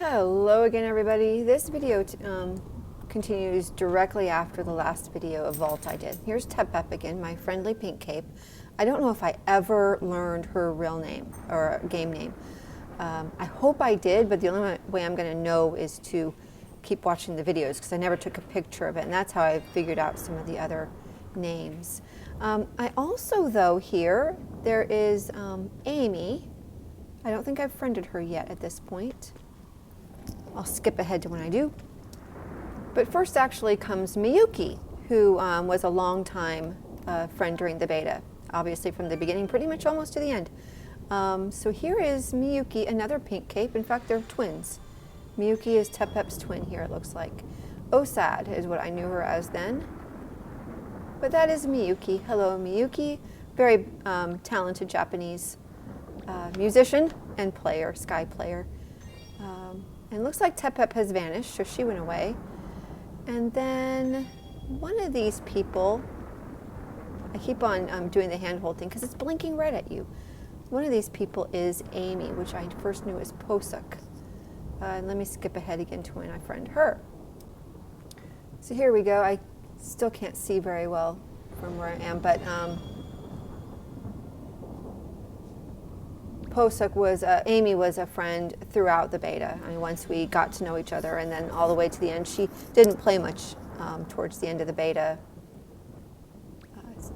Hello again, everybody. This video continues directly after the last video of Vault I did. Here's Tep again, my friendly pink cape. I don't know if I ever learned her real name or game name. I hope I did, but the only way I'm going to know is to keep watching the videos because I never took a picture of it, and that's how I figured out some of the other names. I also, though, here there is Amy. I don't think I've friended her yet at this point. I'll skip ahead to when I do. But first actually comes Miyuki, who was a long time friend during the beta, obviously from the beginning, pretty much almost to the end. So here is Miyuki, another pink cape. In fact, they're twins. Miyuki is Tepep's twin here, it looks like. Osad is what I knew her as then. But that is Miyuki. Hello, Miyuki. Very talented Japanese musician and player, sky player. And it looks like Tepep has vanished, so she went away. And then one of these people, I keep on doing the handhold thing because it's blinking red at you. One of these people is Amy, which I first knew as Posuk. And let me skip ahead again to when I friend her. So here we go. I still can't see very well from where I am, but Posuk was, Amy was a friend throughout the beta. I mean, once we got to know each other, and then all the way to the end. She didn't play much towards the end of the beta,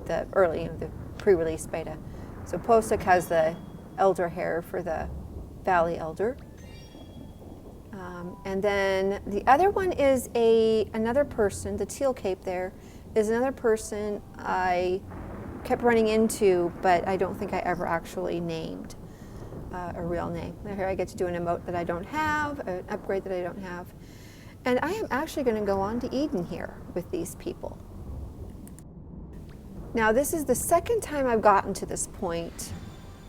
the early, the pre-release beta. So Posuk has the elder hair for the Valley Elder. And then the other one is another person, the teal cape there, is another person I kept running into, but I don't think I ever actually named a real name. Here I get to do an emote that I don't have, an upgrade that I don't have. And I am actually going to go on to Eden here with these people. Now this is the second time I've gotten to this point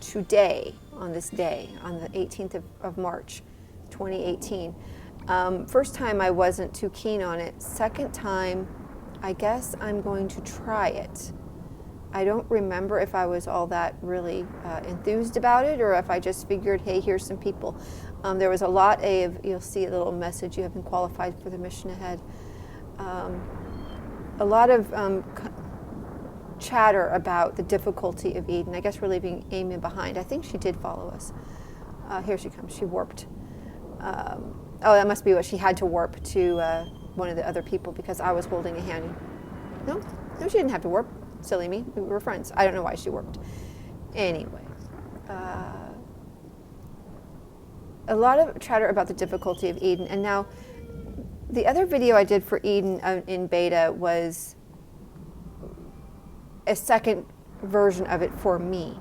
today, on this day, on the 18th of March, 2018. First time I wasn't too keen on it. Second time, I guess I'm going to try it. I don't remember if I was all that really enthused about it or if I just figured, hey, here's some people. There was a lot of, you'll see a little message, you have been qualified for the mission ahead. A lot of chatter about the difficulty of Eden. I guess we're leaving Amy behind. I think she did follow us. Here she comes, she warped. Oh, that must be what she had to warp to one of the other people because I was holding a hand. No, she didn't have to warp. Silly me, we were friends. I don't know why she warped. Anyway, a lot of chatter about the difficulty of Eden. And now, the other video I did for Eden in beta was a second version of it for me.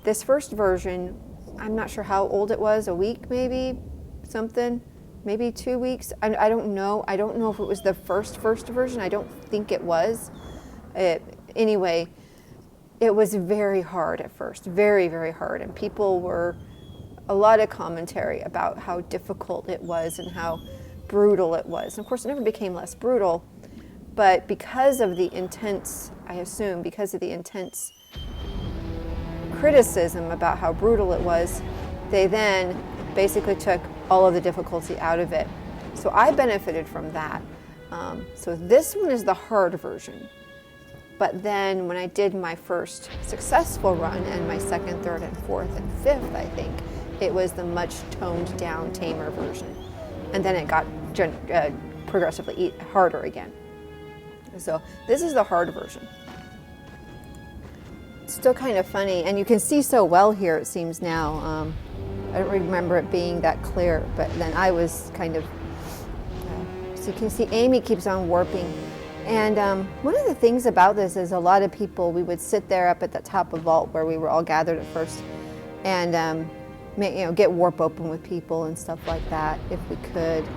This first version, I'm not sure how old it was, a week maybe, something, maybe 2 weeks. I don't know. I don't know if it was the first version. I don't think it was. Anyway, it was very hard at first, very, very hard. And people were, a lot of commentary about how difficult it was and how brutal it was. And of course, it never became less brutal, but because of the intense, I assume, because of the intense criticism about how brutal it was, they then basically took all of the difficulty out of it. So I benefited from that. So this one is the hard version. But then when I did my first successful run and my second, third, and fourth, and fifth, I think, it was the much toned down, tamer version. And then it got progressively harder again. So this is the hard version. It's still kind of funny, and you can see so well here, it seems now. I don't remember it being that clear, but then I was kind of, so you can see Amy keeps on warping. And one of the things about this is a lot of people, we would sit there up at the top of Vault where we were all gathered at first and get warp open with people and stuff like that if we could.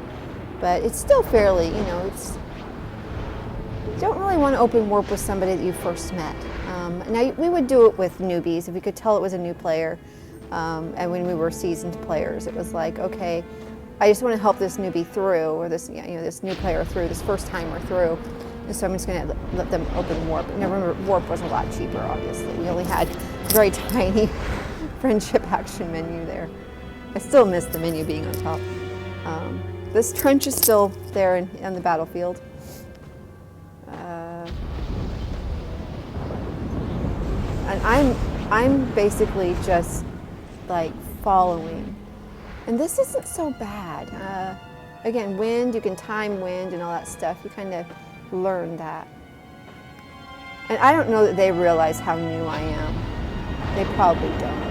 But it's still fairly, you don't really want to open warp with somebody that you first met. Now we would do it with newbies if we could tell it was a new player. And when we were seasoned players, it was like, okay, I just want to help this newbie through, or this, this new player through, this first timer through. And so I'm just going to let them open warp. And I remember warp was a lot cheaper, obviously. We only had a very tiny friendship action menu there. I still miss the menu being on top. This trench is still there in the battlefield. And I'm basically just like following. And this isn't so bad. Again, wind, you can time wind and all that stuff. You kind of learn that. And I don't know that they realize how new I am. They probably don't.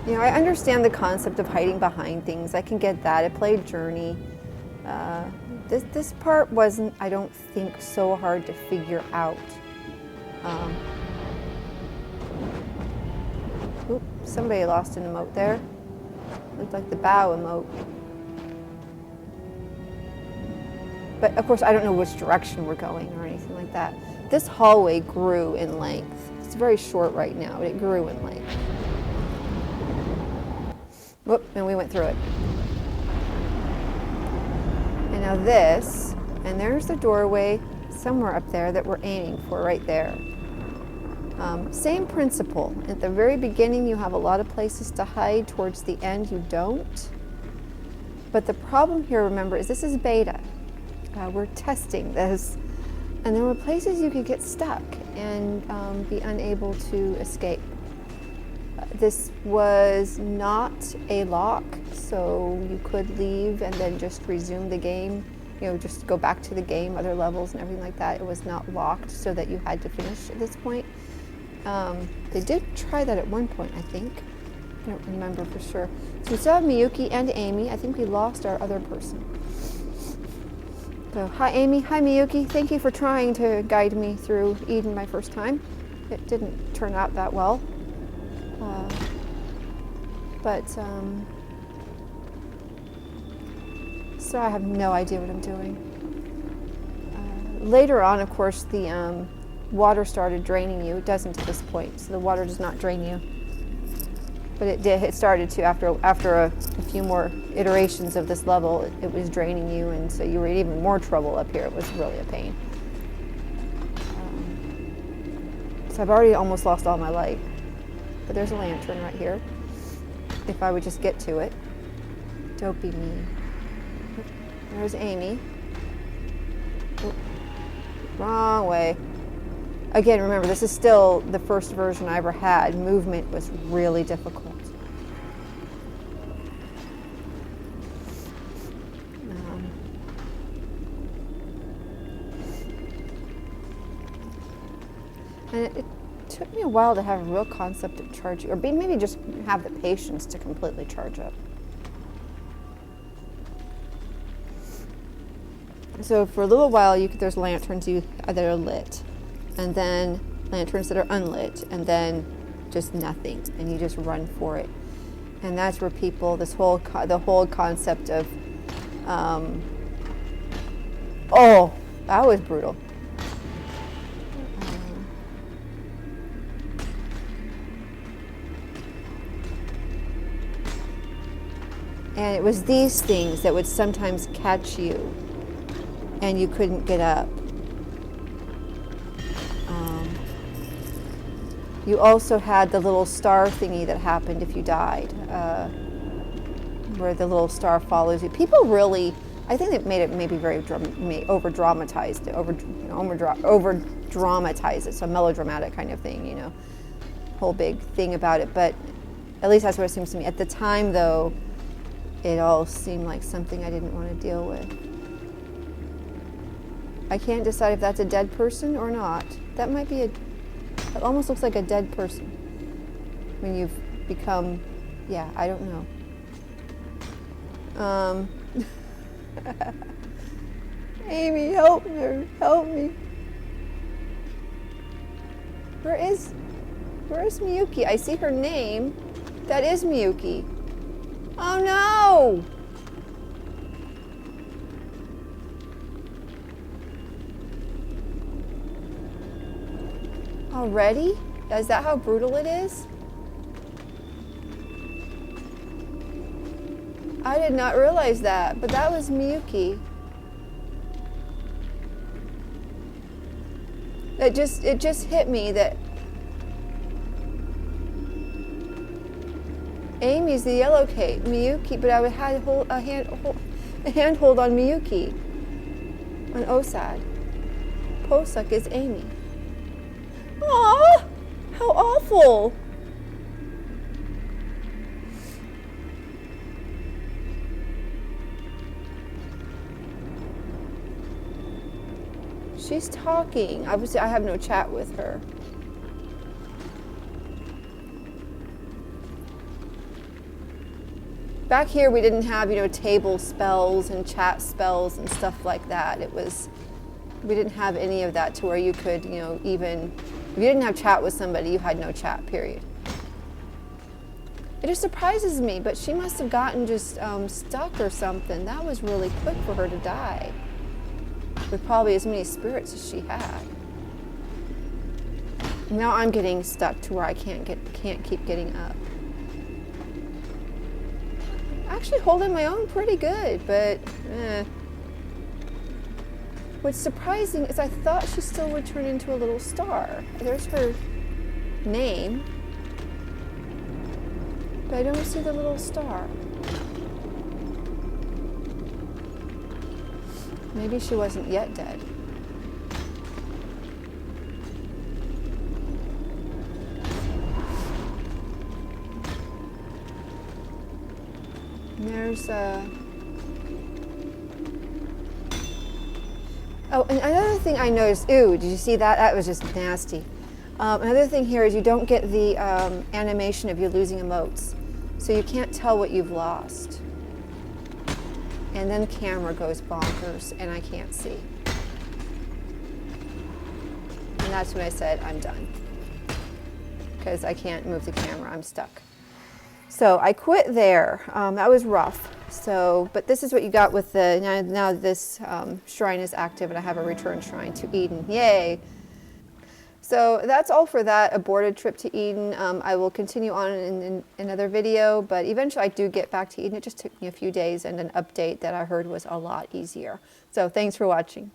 You know, I understand the concept of hiding behind things. I can get that. I played Journey. This part wasn't, I don't think, so hard to figure out. Oop, somebody lost an emote there. Looked like the bow emote. But of course, I don't know which direction we're going or anything like that. This hallway grew in length. It's very short right now, but it grew in length. Whoop, and we went through it. And now this, and there's the doorway somewhere up there that we're aiming for right there. Same principle. At the very beginning, you have a lot of places to hide. Towards the end, you don't. But the problem here, remember, is this is beta. We're testing this. And there were places you could get stuck and be unable to escape. This was not a lock, so you could leave and then just resume the game, you know, just go back to the game, other levels and everything like that. It was not locked so that you had to finish at this point. They did try that at one point, I think. I don't remember for sure. So we still have Miyuki and Amy. I think we lost our other person. So hi Amy, hi Miyuki. Thank you for trying to guide me through Eden my first time. It didn't turn out that well. So I have no idea what I'm doing. Later on, of course, the water started draining you. It doesn't at this point, so the water does not drain you. But it did. It started to after a few more iterations of this level. It was draining you, and so you were in even more trouble up here. It was really a pain. So I've already almost lost all my light. But there's a lantern right here. If I would just get to it. Don't be me. There's Amy. Oop. Wrong way. Again, remember, this is still the first version I ever had. Movement was really difficult. And it took me a while to have a real concept of charging, or maybe just have the patience to completely charge up. So for a little while, there's lanterns that are lit, and then lanterns that are unlit, and then just nothing, and you just run for it. And that's where people, the whole concept of, oh, that was brutal. And it was these things that would sometimes catch you and you couldn't get up. You also had the little star thingy that happened if you died, where the little star follows you. People really, I think it made it maybe very over-dramatized it, over-dramatized it, so melodramatic kind of thing, you know, whole big thing about it. But at least that's what it seems to me. At the time, though, it all seemed like something I didn't want to deal with. I can't decide if that's a dead person or not. That might be it almost looks like a dead person when you've become, yeah, I don't know. Amy, help me, help me. Where's Miyuki? I see her name. That is Miyuki. Oh no! Already? Is that how brutal it is? I did not realize that, but that was Miyuki. It just hit me that Amy's the yellow cape. Miyuki, but I would have a handhold on Miyuki. On Osad. Posuk is Amy. Aww! How awful! She's talking. Obviously, I have no chat with her. Back here, we didn't have, table spells and chat spells and stuff like that. We didn't have any of that to where you could, even, if you didn't have chat with somebody, you had no chat, period. It just surprises me, but she must have gotten just stuck or something. That was really quick for her to die, with probably as many spirits as she had. Now I'm getting stuck to where I can't keep getting up. Actually holding my own pretty good, but What's surprising is I thought she still would turn into a little star. There's her name, but I don't see the little star. Maybe she wasn't yet dead. There's oh, and another thing I noticed, ooh, did you see that? That was just nasty. Another thing here is you don't get the animation of you losing emotes. So you can't tell what you've lost. And then the camera goes bonkers and I can't see. And that's when I said, I'm done. Because I can't move the camera, I'm stuck. So I quit there. That was rough. So, but this is what you got with the, now this shrine is active and I have a return shrine to Eden. Yay! So that's all for that aborted trip to Eden. I will continue on in another video, but eventually I do get back to Eden. It just took me a few days and an update that I heard was a lot easier. So thanks for watching.